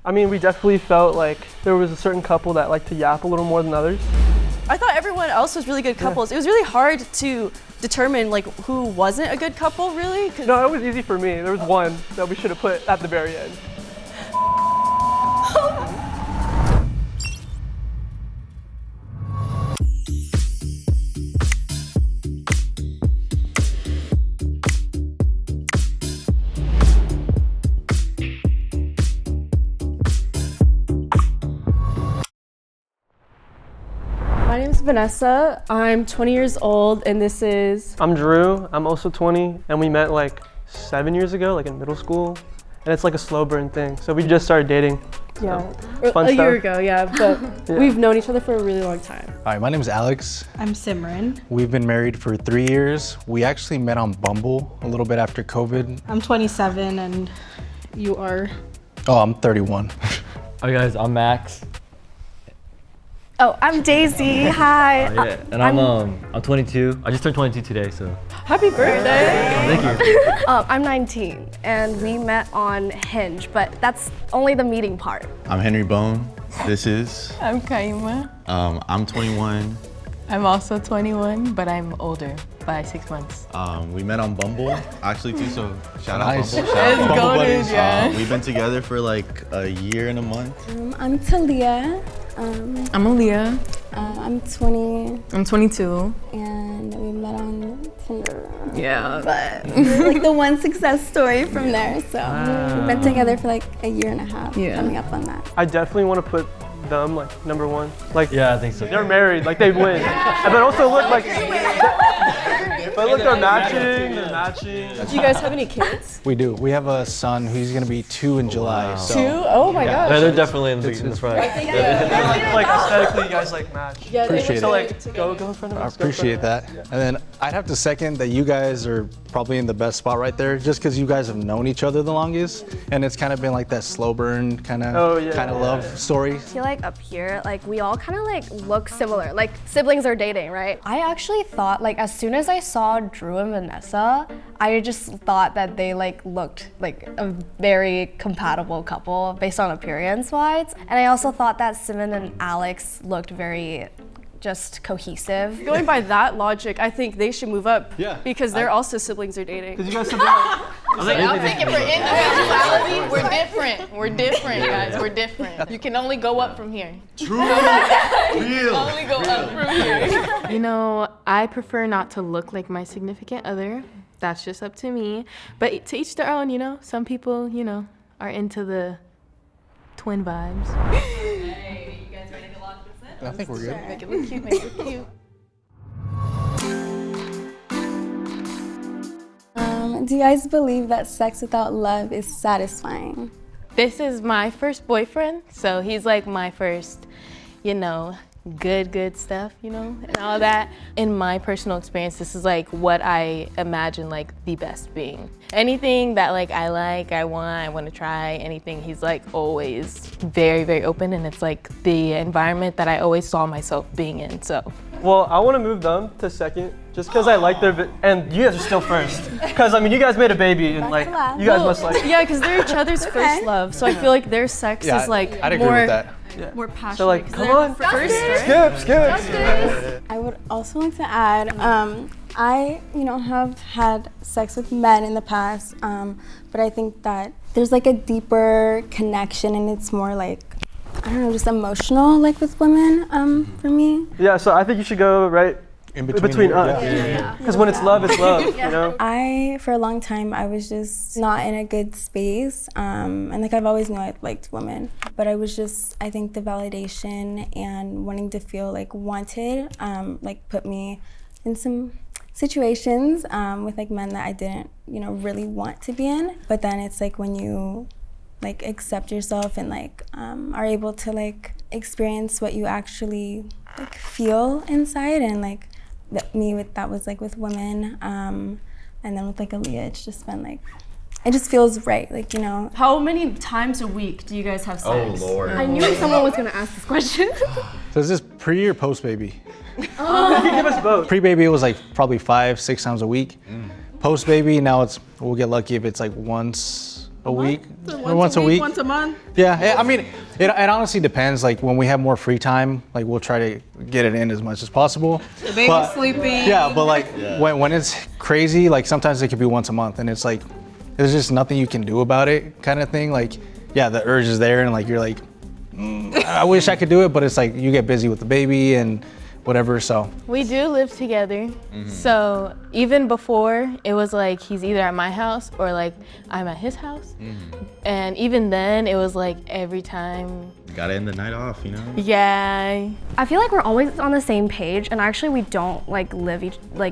I mean, we definitely felt like there was a certain couple that liked to yap a little more than others. I thought everyone else was really good couples. It was really hard to determine like who wasn't a good couple, really. No, it was easy for me. There was one that we should have put at the very end. My name's Vanessa. I'm 20 years old, and this is... I'm Drew. I'm also 20, and we met like 7 years ago, like in middle school. And it's like a slow burn thing. So we just started dating. Yeah, fun a stuff. year ago, yeah, but we've known each other for a really long time. All right, my name is Alex. I'm Simran. We've been married for 3 years. We actually met on Bumble a little bit after COVID. I'm 27 and you are? Oh, I'm 31. Hi guys, I'm Max. Oh, I'm Daisy. Hi. And I'm 22. I just turned 22 today, so. Happy birthday! Thank you. I'm 19, and we met on Hinge, but that's only the meeting part. I'm Henry Bone. This is. I'm Kaima. I'm 21. I'm also 21, but I'm older by 6 months. We met on Bumble, actually too, so shout out Nice. Bumble. Shout out Let's Bumble go, buddies. dude, yeah. We've been together for like a year and a month. I'm Talia. I'm Aaliyah. I'm 20 I'm 22. and we met on Tinder. Yeah. But we're like the one success story from there. So we've been together for like a year and a half, coming up on that. I definitely want to put them like number one. Like, Yeah, I think so. they're married, like they win. And but also look like, but look, they're matching. Do you guys have any kids? We do. We have a son who's gonna be 2 in July. So. 2? Oh my gosh. Yeah, they're definitely in the front. Like aesthetically, you guys like match. Yeah, Appreciate it. So like, go in front of I us. go in front appreciate of that. us. And then I'd have to second that you guys are probably in the best spot right there, just because you guys have known each other the longest, and it's kind of been like that slow burn kind of love story. I feel like up here, like we all kind of like look similar, like siblings are dating, right? I actually thought like as soon as I saw Drew and Vanessa, I just thought that they like looked like a very compatible couple based on appearance wise. And I also thought that Simon and Alex looked very just cohesive. Going by that logic, I think they should move up. Yeah. Because they're also siblings are dating. Cause you guys said that. I'm thinking for individuality, we're different. We're different, guys. We're different. You can only go up from here. True. Real. Only go up from here. You know, I prefer not to look like my significant other. That's just up to me. But to each their own, you know. Some people, you know, are into the twin vibes. Hey, you guys ready to lock this in? I think we're good. Make it look cute, make it look cute. Do you guys believe that sex without love is satisfying? This is my first boyfriend, so he's like my first, you know, good stuff, you know, and all that. In my personal experience, this is like what I imagine like the best being. Anything that like I want to try, anything, he's like always very open, and it's like the environment that I always saw myself being in, so. Well, I want to move them to second, just because I like their, and you guys are still first. Because I mean, you guys made a baby, and like, you guys must like. Yeah, because they're each other's first love, so I feel like their sex is like I'd agree more, with that. more passionate. So like, 'cause come they're on, first, right? skip. I would also like to add, I, have had sex with men in the past, but I think that there's like a deeper connection, and it's more like, I don't know, just emotional, like with women, for me. Yeah, so I think you should go right In between us. Yeah. Because when it's love, it's love, you know? For a long time, I was just not in a good space, and like I've always known I liked women, but I think the validation and wanting to feel like wanted, like put me in some situations with like men that I didn't, really want to be in. But then it's like when you like accept yourself and like are able to like experience what you actually like feel inside, and like that was like with women, and then with like Aaliyah, it's just been like, it just feels right, like, How many times a week do you guys have sex? Oh Lord. I knew someone was gonna ask this question. So is this pre or post baby? You can give us both. Pre-baby, it was like probably 5-6 times a week. Post-baby, now we'll get lucky if it's like once a week, or Once a week, week. once a month. Yeah, I mean, it honestly depends. Like when we have more free time, like we'll try to get it in as much as possible. The baby's sleeping. Yeah, but like when it's crazy, like sometimes it could be once a month, and it's like there's just nothing you can do about it, kind of thing. Like, yeah, the urge is there, and like you're like, I wish I could do it, but it's like you get busy with the baby and whatever. So We do live together. So even before, it was like he's either at my house or like I'm at his house. And even then, it was like every time. Gotta end the night off, you know? Yeah. I feel like we're always on the same page, and actually we don't like live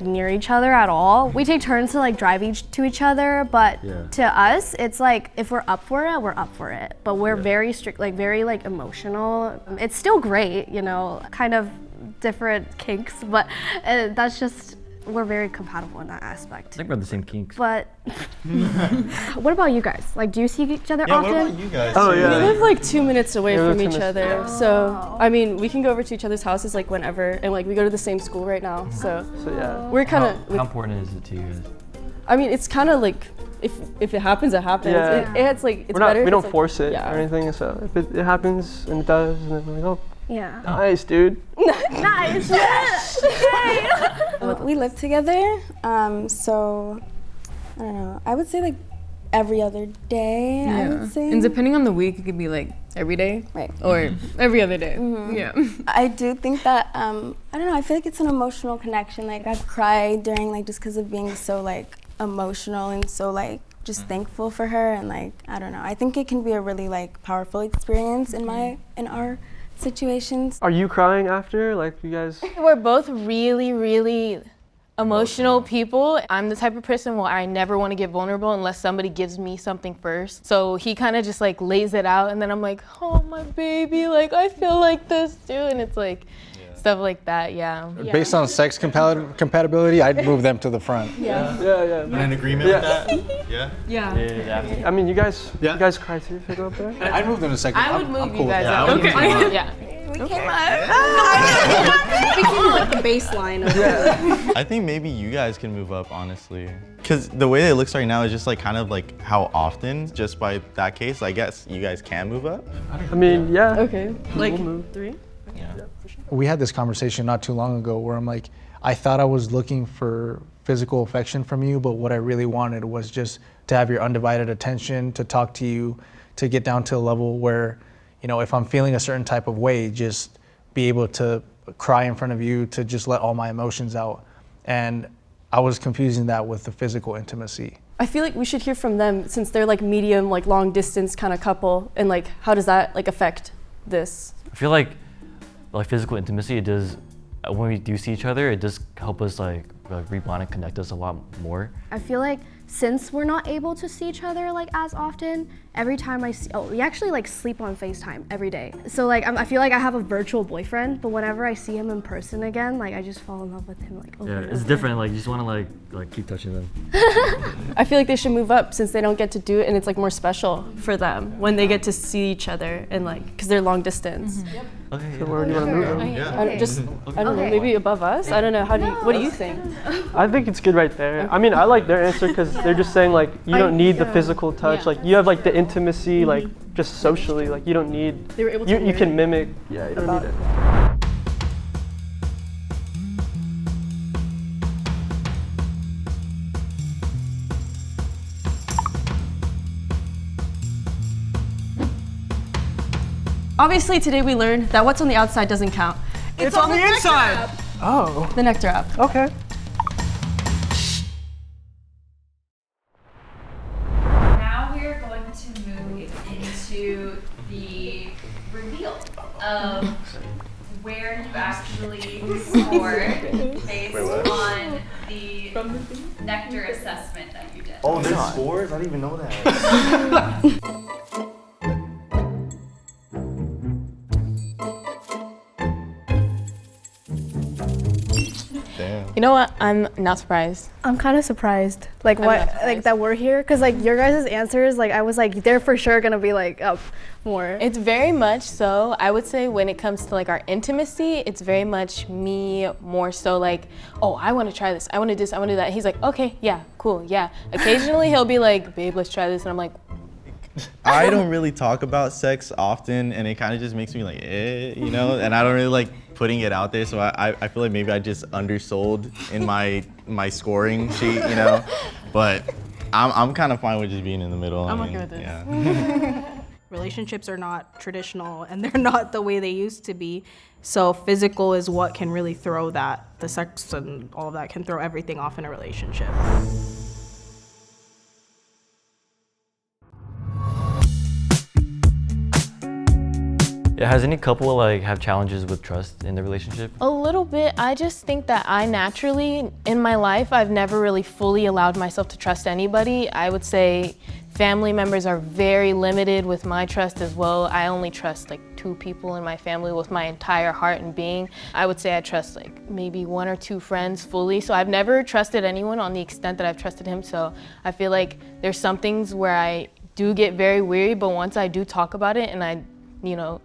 near each other at all. We take turns to like drive to each other, but to us, it's like if we're up for it, we're up for it. But we're very strict, like very like emotional. It's still great, you know, kind of different kinks, but that's just, we're very compatible in that aspect. I think we're the same kinks. But what about you guys? Like, do you see each other Yeah, often? what about you guys? Oh, We yeah. live like 2 minutes away Yeah, from 2 each minutes. other. So, I mean, we can go over to each other's houses like whenever, and like we go to the same school right now. So, So yeah. we're kind How of, important is it to you guys? I mean, it's kind of like, if it happens, it happens. Yeah. It's like, it's We're not, better. we if don't it's, like, force it yeah. or anything. So if it happens and it does, and then we're like, oh, Yeah. nice, dude. Nice. We live together, so I don't know. I would say like every other day. I would say. And depending on the week, it could be like every day, Right. or every other day. Yeah. I do think that I don't know. I feel like it's an emotional connection. Like I've cried during like just because of being so like emotional and so like just thankful for her, and like I don't know. I think it can be a really like powerful experience in our situations. Are you crying after? Like, you guys? We're both really, really emotional people. I'm the type of person where I never want to get vulnerable unless somebody gives me something first. So he kind of just like lays it out, and then I'm like, oh, my baby, like I feel like this too. And it's like stuff like that, yeah. based on sex compatibility, I'd move them to the front. Yeah. I'm in agreement with that? Yeah? Yeah. I mean, you guys cry too if you go up there? I'd move them to second. I would I'm move cool you with guys that. up. Okay. Yeah. It became like the baseline of I think maybe you guys can move up, honestly. Because the way it looks right now is just like kind of like how often, just by that case, I guess you guys can move up. I mean, yeah. Okay. Like We'll move. 3? We had this conversation not too long ago where I'm like, I thought I was looking for physical affection from you, but what I really wanted was just to have your undivided attention, to talk to you, to get down to a level where, you know, if I'm feeling a certain type of way, just be able to cry in front of you, to just let all my emotions out. And I was confusing that with the physical intimacy. I feel like we should hear from them since they're like medium, like long distance kind of couple, and like how does that like affect this? I feel like physical intimacy, it does, when we do see each other, it does help us like rebond and connect us a lot more. I feel like since we're not able to see each other like as often, every time we actually like sleep on FaceTime every day. So like I feel like I have a virtual boyfriend, but whenever I see him in person again, like I just fall in love with him like over Yeah, and it's over. different. Like you just want to like keep touching them. I feel like they should move up since they don't get to do it, and it's like more special for them when they get to see each other and like because they're long distance. Okay. So where do you want to move them? I don't know, maybe above us. I don't know. What do you think? I think it's good right there. I mean, I like their answer because they're just saying like you don't need the physical touch. Like you have like the intimacy, like just socially. Like you don't need. They were able to You can learn mimic. Yeah, you don't need it. Obviously, today we learned that what's on the outside doesn't count. It's on the inside. Oh. The nectar app. Okay. Now we are going to move into the reveal of where you actually score based on the nectar assessment that you did. Oh, there's scores? I didn't even know that. Damn. You know what? I'm not surprised. I'm kind of surprised, like what, not surprised. like that we're here, cause like your guys' answers, like I was like they're for sure gonna be like up more. It's very much so. I would say when it comes to like our intimacy, it's very much me more so like, oh, I want to try this. I want to do this. I want to do that. He's like, okay, yeah, cool, yeah. Occasionally he'll be like, babe, let's try this. And I'm like, I don't really talk about sex often, and it kind of just makes me like, you know, and I don't really like putting it out there, so I feel like maybe I just undersold in my scoring sheet, you know, but I'm kind of fine with just being in the middle. I'm okay with this. Yeah. Relationships are not traditional and they're not the way they used to be. So physical is what can really throw that. The sex and all of that can throw everything off in a relationship. Yeah, has any couple like have challenges with trust in the relationship? A little bit. I just think that I naturally, in my life, I've never really fully allowed myself to trust anybody. I would say family members are very limited with my trust as well. I only trust like 2 people in my family with my entire heart and being. I would say I trust like maybe 1 or 2 friends fully. So I've never trusted anyone on the extent that I've trusted him. So I feel like there's some things where I do get very weary, but once I do talk about it and I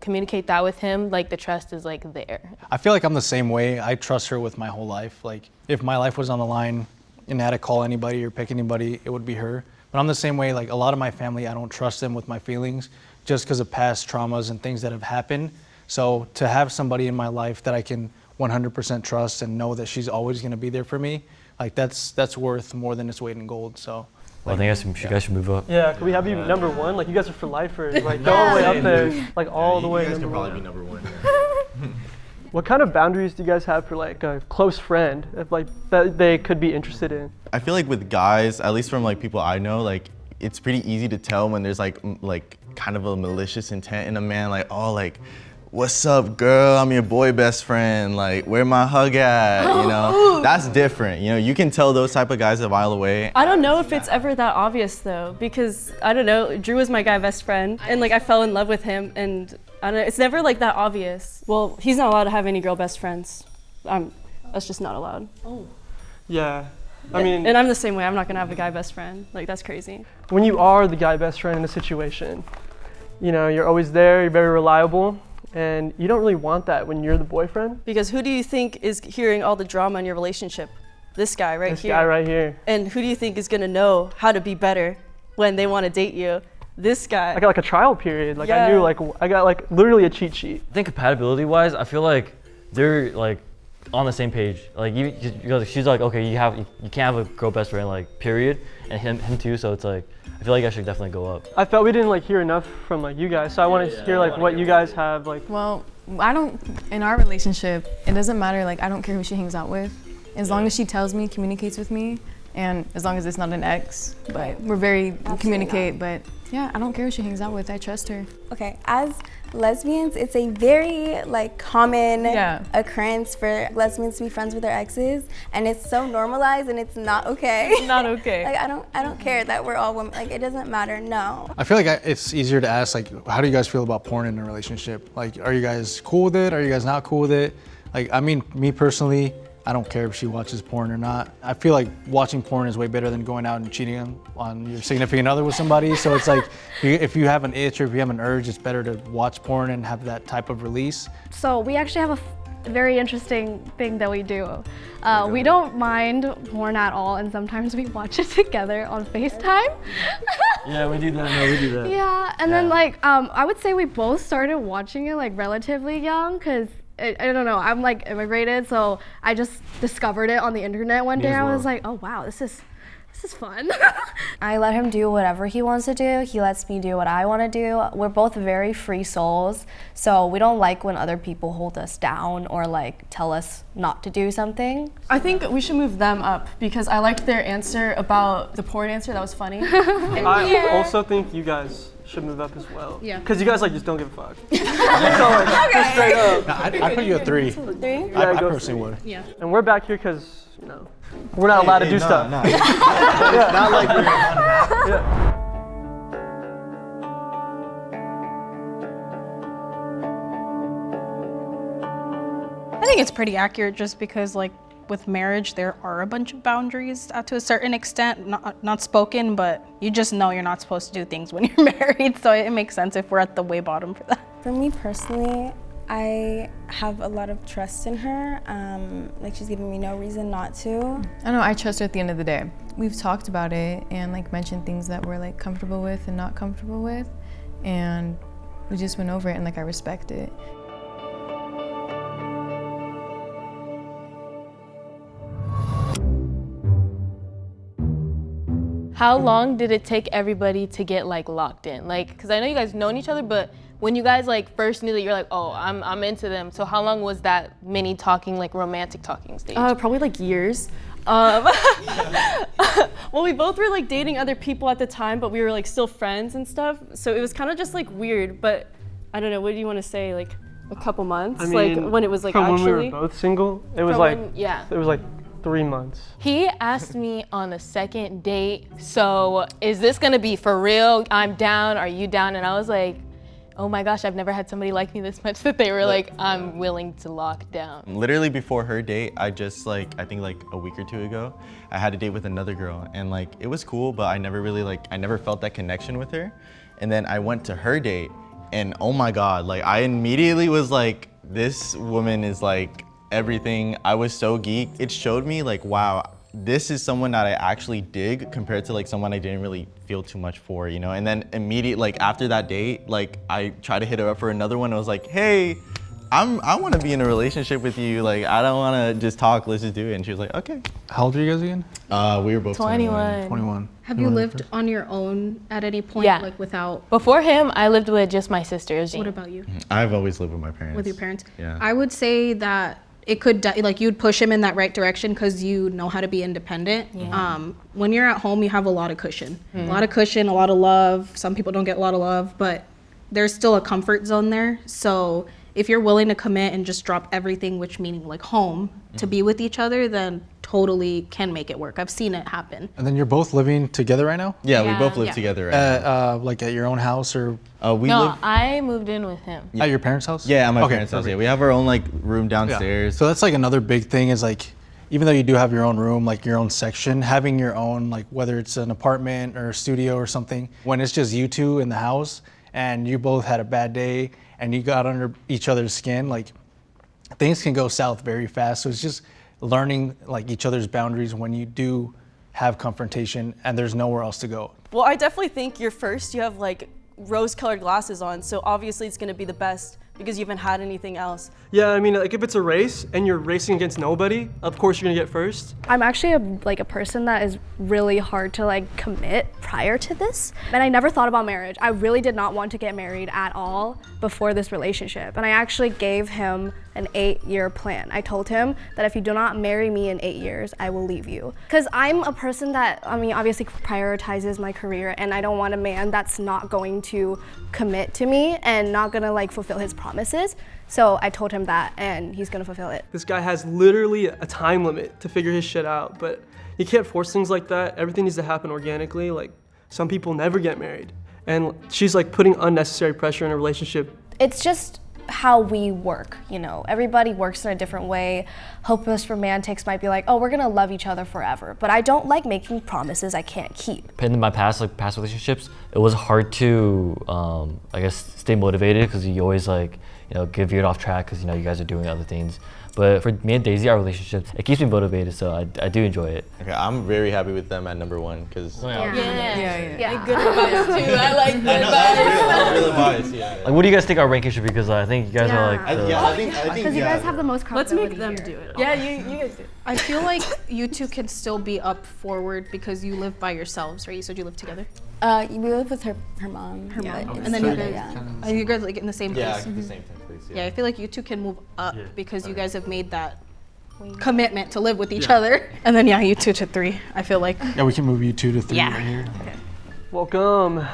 communicate that with him, like the trust is like there. I feel like I'm the same way. I trust her with my whole life. Like if my life was on the line and I had to call anybody or pick anybody, it would be her. But I'm the same way. Like a lot of my family, I don't trust them with my feelings just because of past traumas and things that have happened. So to have somebody in my life that I can 100% trust and know that she's always going to be there for me, like that's worth more than its weight in gold. So. Well, I think you guys should move up. Yeah, can we have you number 1? Like you guys are for lifers, like go all the way up there, like all the way. You guys can probably be number 1. What kind of boundaries do you guys have for like a close friend, if like that they could be interested in? I feel like with guys, at least from like people I know, like it's pretty easy to tell when there's like kind of a malicious intent in a man, like, oh, like, what's up, girl? I'm your boy best friend. Like, where my hug at? You know, that's different. You know, you can tell those type of guys a mile away. I don't know if it's ever that obvious though, because I don't know, Drew was my guy best friend and like I fell in love with him and I don't know, it's never like that obvious. Well, he's not allowed to have any girl best friends. That's just not allowed. Oh. Yeah. I mean, and I'm the same way. I'm not gonna have a guy best friend. Like that's crazy. When you are the guy best friend in a situation, you know, you're always there, you're very reliable. And you don't really want that when you're the boyfriend. Because who do you think is hearing all the drama in your relationship? This guy right here. This guy right here. And who do you think is gonna know how to be better when they want to date you? This guy. I got like a trial period. Like yeah. I knew like I got like literally a cheat sheet. I think compatibility wise, I feel like they're like on the same page. Like she's like, okay, you can't have a girl best friend, like period, and him too. So it's like I feel like I should definitely go up. I felt we didn't like hear enough from like you guys, so I wanted to hear like what you guys have like. Well, in our relationship, it doesn't matter, like I don't care who she hangs out with, as long as she tells me, communicates with me, and as long as it's not an ex, but we're very communicate, but yeah, I don't care who she hangs out with, I trust her. Okay, as lesbians, it's a very like common occurrence for lesbians to be friends with their exes, and it's so normalized and it's not okay. It's not okay. Like I don't care that we're all women, like it doesn't matter, no. I feel like it's easier to ask like, how do you guys feel about porn in a relationship? Like, are you guys cool with it? Are you guys not cool with it? Like, I mean, me personally, I don't care if she watches porn or not. I feel like watching porn is way better than going out and cheating on your significant other with somebody. So it's like, if you have an itch or if you have an urge, it's better to watch porn and have that type of release. So we actually have a very interesting thing that we do. We don't mind porn at all, and sometimes we watch it together on FaceTime. Yeah, we do that. No, we do that. Yeah, and then like, I would say we both started watching it like relatively young, because I don't know, I'm like immigrated, so I just discovered it on the internet one day. I was like, oh wow, this is fun. I let him do whatever he wants to do. He lets me do what I want to do. We're both very free souls, so we don't like when other people hold us down or like tell us not to do something. I think we should move them up because I liked their answer about the porn answer. That was funny. I also think you guys should move up as well. Yeah. Because you guys like just don't give a fuck. So like, just straight up. No, I'd put you at 3. 3? Yeah, I personally would. Yeah. And we're back here because, you know, we're not allowed to do stuff. No. It's not like we're unhappy. Yeah. I think it's pretty accurate just because like with marriage there are a bunch of boundaries to a certain extent, not spoken, but you just know you're not supposed to do things when you're married, so it makes sense if we're at the way bottom for that. For me personally, I have a lot of trust in her. Like she's giving me no reason not to. I don't know, I trust her at the end of the day. We've talked about it and like mentioned things that we're like comfortable with and not comfortable with. And we just went over it and like I respect it. How long did it take everybody to get like locked in? Like, because I know you guys known each other, but when you guys like first knew that you're like, oh, I'm into them. So how long was that mini talking, like romantic talking stage? Probably like years. Well, we both were like dating other people at the time, but we were like still friends and stuff. So it was kind of just like weird, but I don't know, what do you want to say? Like a couple months? I mean, like when it was like from actually? when we were both single, it was From like, when- yeah. it was like 3 months. He asked me on a second date, so is this gonna be for real? I'm down, are you down? And I was like, oh my gosh, I've never had somebody like me this much that they were like, I'm willing to lock down. Literally before her date, I just like, I think like a week or 2 ago, I had a date with another girl and like, it was cool, but I never really like, I never felt that connection with her. And then I went to her date and oh my God, like I immediately was like, this woman is like everything. I was so geeked. It showed me like, wow, this is someone that I actually dig compared to like someone I didn't really feel too much for, you know? And then immediately, like after that date, like I tried to hit her up for another one. I was like, hey, I want to be in a relationship with you. Like, I don't want to just talk, let's just do it. And she was like, okay. How old are you guys again? We were both 21. 21. Have you lived on your own at any point? Yeah. Like without? Before him, I lived with just my sisters. What about you? I've always lived with my parents. With your parents? Yeah. I would say that it could, like you'd push him in that right direction because you know how to be independent. Yeah. When you're at home, you have a lot of cushion. A lot of cushion, a lot of love. Some people don't get a lot of love, but there's still a comfort zone there. So if you're willing to commit and just drop everything, which meaning like home, to be with each other, then totally can make it work. I've seen it happen. And then you're both living together right now? Yeah, we both live Yeah. together right now. Like at your own house or We No, live I moved in with him. at your parents' house? Yeah, at my Okay, parents' house. perfect. Yeah, we have our own like room Yeah. downstairs. So that's like another big thing is like, even though you do have your own room, like your own section, having your own, like whether it's an apartment or a studio or something, when it's just you two in the house and you both had a bad day and you got under each other's skin, like things can go south very fast. So it's just learning like each other's boundaries when you do have confrontation and there's nowhere else to go. Well, I definitely think you're first. You have like rose-colored glasses on, so obviously it's gonna be the best because you haven't had anything else. Yeah, I mean, like if it's a race and you're racing against nobody, of course you're gonna get first. I'm actually a person that is really hard to like commit prior to this. And I never thought about marriage. I really did not want to get married at all before this relationship. And I actually gave him an 8-year plan. I told him that if you do not marry me in 8 years, I will leave you. Because I'm a person that, I mean, obviously prioritizes my career, and I don't want a man that's not going to commit to me and not gonna like fulfill his promises. So I told him that, and he's gonna fulfill it. This guy has literally a time limit to figure his shit out, but you can't force things like that. Everything needs to happen organically. Like some people never get married, and she's like putting unnecessary pressure in a relationship. It's just how we work, you know. Everybody works in a different way. Hopeless romantics might be like, oh, we're gonna love each other forever. But I don't like making promises I can't keep. In my past relationships, it was hard to, I guess, stay motivated because you always like, get veered off track because you guys are doing other things. But for me and Daisy, our relationship, it keeps me motivated, so I do enjoy it. Okay, I'm very happy with them at number 1 because. Yeah. Good advice too. I like the advice. That's really wise. Yeah. Like, what do you guys think our ranking should be? Because I think you guys are like. I think. Because you guys have the most Let's credibility make them here. do it. Yeah, you guys do. I feel like you two can still be up forward because you live by yourselves, right? You said you live together? We live with her mom. Her mom. And then you guys like in the same place? Yeah, the same place. Yeah, I feel like you two can move up because you guys have made that commitment to live with each other. And then you 2 to 3, I feel like. Yeah, we can move you 2 to 3 right here. Welcome.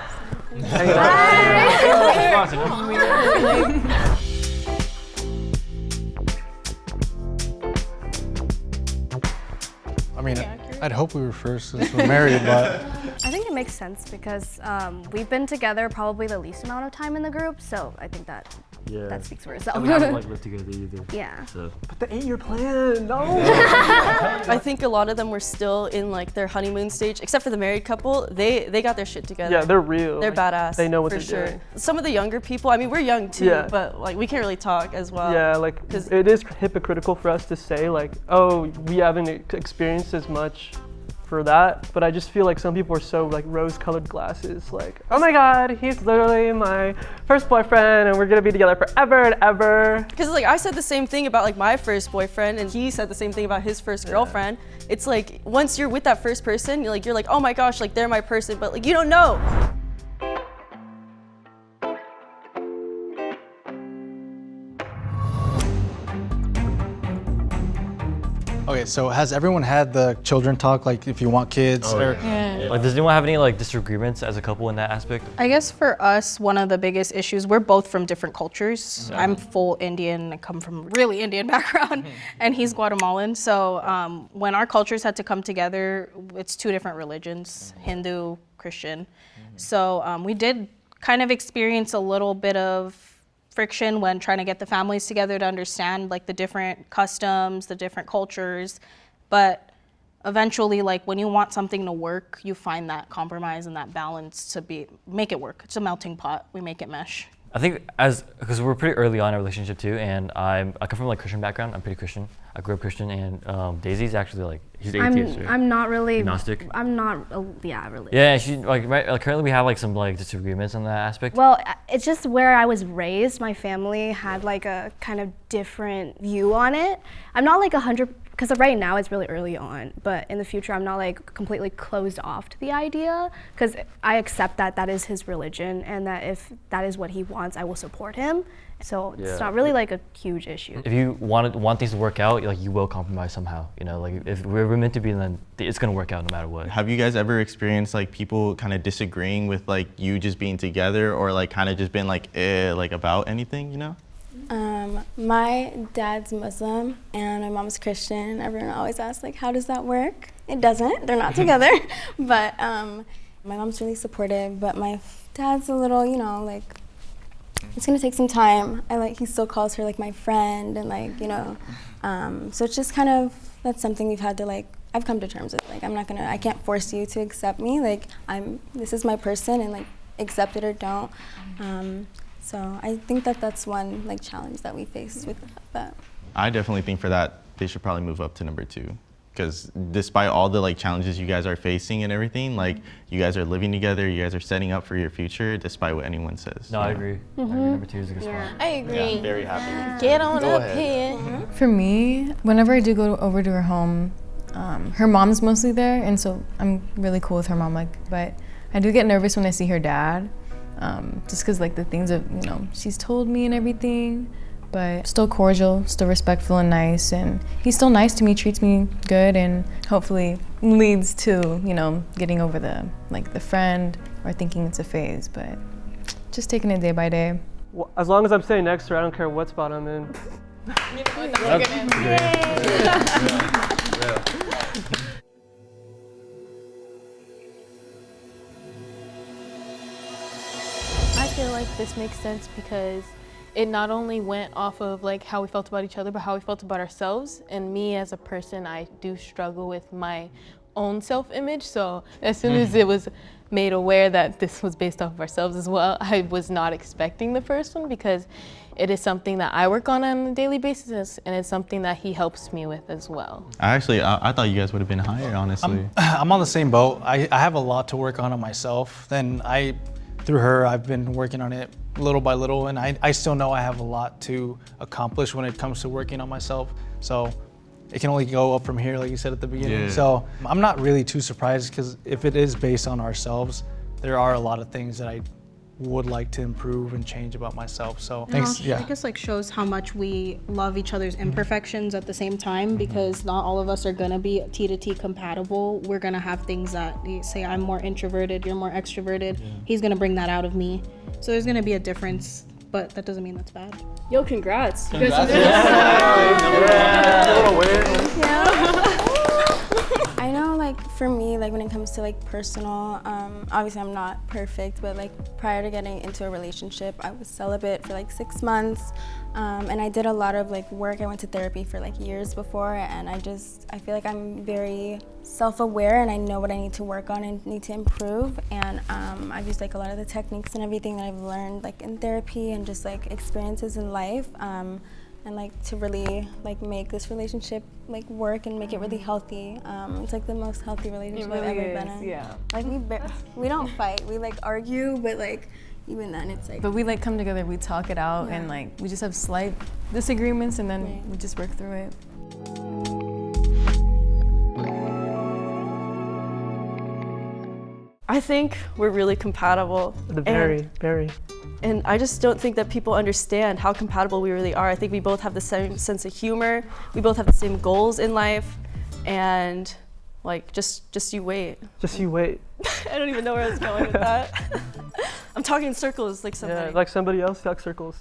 I mean, I'd hope we were first since we're married, but I think it makes sense because we've been together probably the least amount of time in the group, so I think that speaks for itself. And we haven't like lived together either. Yeah. So. But the 8-year plan, no. I think a lot of them were still in like their honeymoon stage, except for the married couple. They got their shit together. Yeah, they're real. They're badass. They know what for they're sure. doing. Some of the younger people, I mean, we're young too, Yeah. but like we can't really talk as well. Yeah, like it is hypocritical for us to say like, oh, we haven't experienced as much for that, but I just feel like some people are so like rose-colored glasses, like, oh my god, he's literally my first boyfriend and we're gonna be together forever and ever. Because like I said the same thing about like my first boyfriend, and he said the same thing about his first girlfriend. It's like once you're with that first person, you're like, oh my gosh, like they're my person, but like you don't know. Okay, so has everyone had the children talk, like if you want kids? Like, does anyone have any like disagreements as a couple in that aspect? I guess for us, one of the biggest issues, we're both from different cultures. I'm full Indian, I come from a really Indian background, and he's Guatemalan. So when our cultures had to come together, it's two different religions, Hindu, Christian. So we did kind of experience a little bit of friction when trying to get the families together to understand like the different customs, the different cultures. But eventually, like when you want something to work, you find that compromise and that balance to make it work. It's a melting pot. We make it mesh. I think because we're pretty early on in a relationship too, and I come from like Christian background. I'm pretty Christian. I grew up Christian, and Daisy's actually like she's atheist, right? I'm not really agnostic. I'm not. Really. Yeah, she like currently we have like some like disagreements on that aspect. Well, it's just where I was raised. My family had like a kind of different view on it. I'm not like 100. Because right now it's really early on, but in the future I'm not like completely closed off to the idea, because I accept that that is his religion and that if that is what he wants, I will support him. So it's not really like a huge issue. If you want things to work out, like you will compromise somehow. You know, like if we're meant to be, then it's gonna work out no matter what. Have you guys ever experienced like people kind of disagreeing with like you just being together, or like kind of just been like like about anything, you know? My dad's Muslim and my mom's Christian. Everyone always asks like, how does that work? It doesn't, they're not together. But my mom's really supportive, but my dad's a little, you know, like, it's gonna take some time. He still calls her like my friend and like, you know, so it's just kind of, that's something we've had to like, I've come to terms with. Like, I can't force you to accept me. Like, this is my person and like, accept it or don't. So I think that's one like challenge that we face with that. But I definitely think for that they should probably move up to number 2, because despite all the like challenges you guys are facing and everything, like you guys are living together, you guys are setting up for your future, despite what anyone says. No, I agree. I agree. Number 2 is a good spot. I agree. Yeah, I'm very happy. Get on up here. For me, whenever I do go over to her home, her mom's mostly there, and so I'm really cool with her mom. But I do get nervous when I see her dad. Just because like the things that, you know, she's told me and everything, but still cordial, still respectful and nice, and he's still nice to me, treats me good, and hopefully leads to, you know, getting over the friend or thinking it's a phase, but just taking it day by day. Well, as long as I'm staying next to her, I don't care what spot I'm in. I feel like this makes sense because it not only went off of like how we felt about each other, but how we felt about ourselves. And me as a person, I do struggle with my own self-image. So as soon as it was made aware that this was based off of ourselves as well, I was not expecting the first one, because it is something that I work on a daily basis, and it's something that he helps me with as well. I thought you guys would have been higher, honestly. I'm on the same boat. I have a lot to work on myself. Then through her, I've been working on it little by little, and I still know I have a lot to accomplish when it comes to working on myself. So it can only go up from here, like you said at the beginning. Yeah. So I'm not really too surprised, because if it is based on ourselves, there are a lot of things that I would like to improve and change about myself. So thanks. I guess like shows how much we love each other's imperfections at the same time, because not all of us are gonna be T to T compatible. We're gonna have things that, say I'm more introverted, you're more extroverted. He's gonna bring that out of me. So there's gonna be a difference, but that doesn't mean that's bad. Yo, congrats. I know, like, like for me, like when it comes to like personal, obviously I'm not perfect, but like prior to getting into a relationship, I was celibate for like 6 months, and I did a lot of like work. I went to therapy for like years before, and I feel like I'm very self-aware, and I know what I need to work on and need to improve, and I've used like a lot of the techniques and everything that I've learned like in therapy and just like experiences in life, and like to really like make this relationship like work and make it really healthy. It's like the most healthy relationship I've ever been in. Yeah. Like we don't fight, we like argue, but like even then it's like. But we like come together, we talk it out, and like we just have slight disagreements, and then we just work through it. I think we're really compatible. Very. And I just don't think that people understand how compatible we really are. I think we both have the same sense of humor. We both have the same goals in life. And like, just you wait. Just you wait. I don't even know where I was going with that. I'm talking in circles like somebody. Yeah, like somebody else talk circles.